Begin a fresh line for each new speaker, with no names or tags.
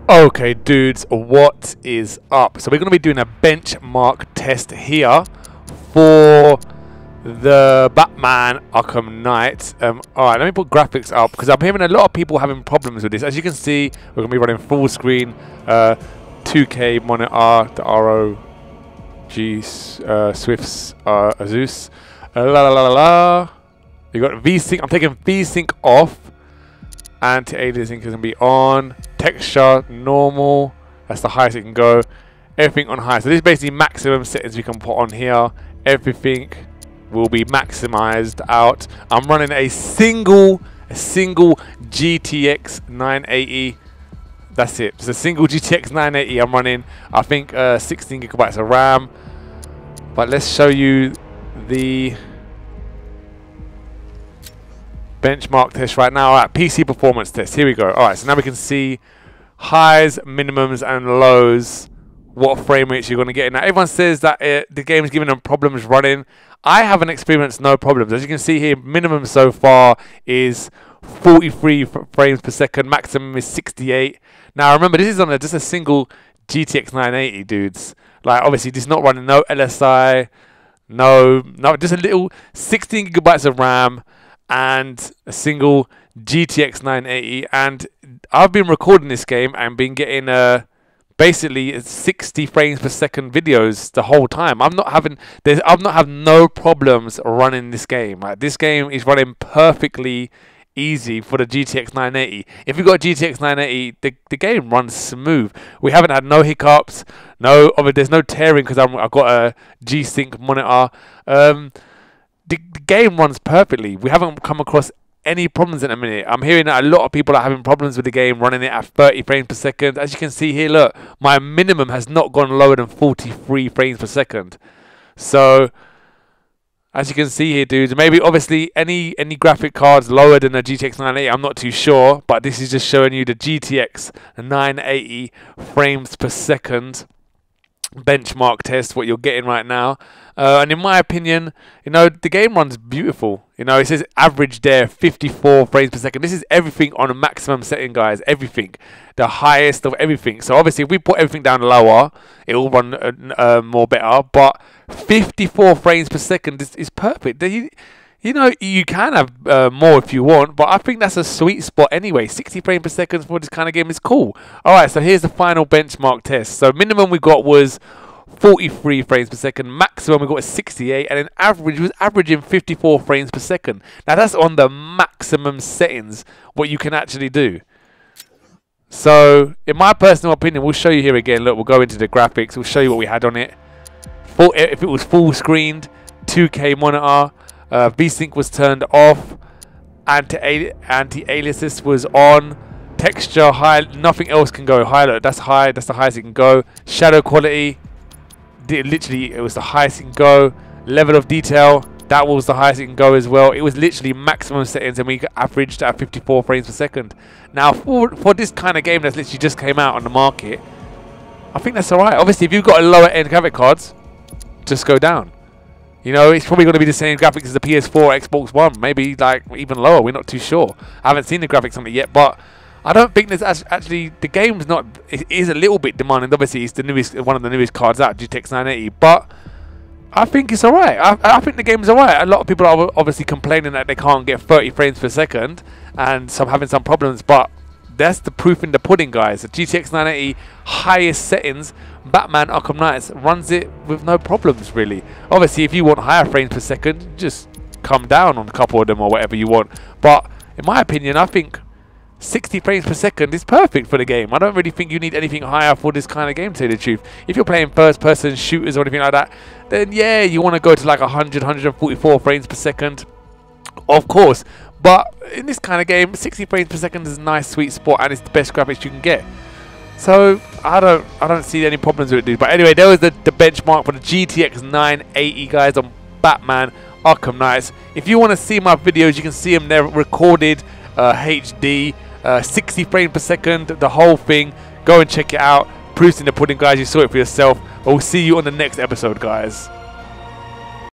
Okay, dudes, what is up? So we're going to be doing a benchmark test here for the Batman Arkham Knight. Alright, let me put graphics up because I'm hearing a lot of people having problems with this. As you can see, we're going to be running full screen, 2K monitor, the ROG Swifts Asus. La la la la. You got VSync. I'm taking VSync off. Anti-aliasing is going to be on. Texture normal. That's the highest it can go. Everything on high. So this is basically maximum settings we can put on here. Everything will be maximized out. I'm running a single GTX 980. That's it. It's a single GTX 980 I'm running. I think 16 gigabytes of RAM. But let's show you the benchmark test right now. Alright, PC performance test. Here we go. Alright, so now we can see highs, minimums, and lows. What frame rates you're going to get. Now, everyone says that the game is giving them problems running. I haven't experienced no problems. As you can see here, minimum so far is 43 frames per second. Maximum is 68. Now, remember, this is on just a single GTX 980, dudes. Like, obviously, this is not running no LSI, no, just a little 16 gigabytes of RAM and a single GTX 980. And I've been recording this game and been getting basically 60 frames per second videos the whole time. I've not having no problems running this game. Like, this game is running perfectly easy for the GTX 980. If you've got a GTX 980, the game runs smooth. We haven't had no hiccups. There's no tearing because I've got a G-Sync monitor. The game runs perfectly. We haven't come across any problems in a minute. I'm hearing that a lot of people are having problems with the game running it at 30 frames per second. As you can see here, look, my minimum has not gone lower than 43 frames per second. So, as you can see here, dudes, maybe obviously any graphic cards lower than a GTX 980, I'm not too sure, but this is just showing you the GTX 980 frames per second benchmark test, what you're getting right now. And in my opinion, the game runs beautiful. It says average there 54 frames per second. This is everything on a maximum setting, guys. Everything, the highest of everything. So obviously if we put everything down lower, it will run more better. But 54 frames per second is perfect. You can have more if you want, but I think that's a sweet spot anyway. 60 frames per second for this kind of game is cool. Alright, so here's the final benchmark test. So minimum we got was 43 frames per second. Maximum we got was 68, and then average was averaging 54 frames per second. Now that's on the maximum settings, what you can actually do. So in my personal opinion, we'll show you here again. Look, we'll go into the graphics. We'll show you what we had on it. If it was full screened, 2K monitor. VSync was turned off, anti-aliasing was on, texture high, nothing else can go higher. That's high, that's the highest it can go. Shadow quality, literally it was the highest it can go. Level of detail, that was the highest it can go as well. It was literally maximum settings, and we averaged at 54 frames per second. Now for this kind of game that's literally just came out on the market, I think that's alright. Obviously if you've got a lower end graphic cards, just go down. It's probably going to be the same graphics as the PS4 Xbox One. Maybe like even lower. We're not too sure. I haven't seen the graphics on it yet, but I don't think there's actually, the game's not, it is a little bit demanding. Obviously it's the newest, one of the newest cards out, GTX 980, but I think it's alright. I think the game's alright. A lot of people are obviously complaining that they can't get 30 frames per second and some having some problems, but that's the proof in the pudding, guys. The GTX 980 highest settings, Batman Arkham Knight runs it with no problems, really. Obviously, if you want higher frames per second, just come down on a couple of them or whatever you want. But in my opinion, I think 60 frames per second is perfect for the game. I don't really think you need anything higher for this kind of game, to tell you the truth. If you're playing first-person shooters or anything like that, then yeah, you want to go to like 100, 144 frames per second, of course. But in this kind of game, 60 frames per second is a nice sweet spot, and it's the best graphics you can get. So I don't see any problems with it, dude. But anyway, there was the benchmark for the GTX 980, guys, on Batman Arkham Knight. If you want to see my videos, you can see them there recorded HD, 60 frames per second, the whole thing. Go and check it out. Proofs in the pudding, guys. You saw it for yourself. But we'll see you on the next episode, guys.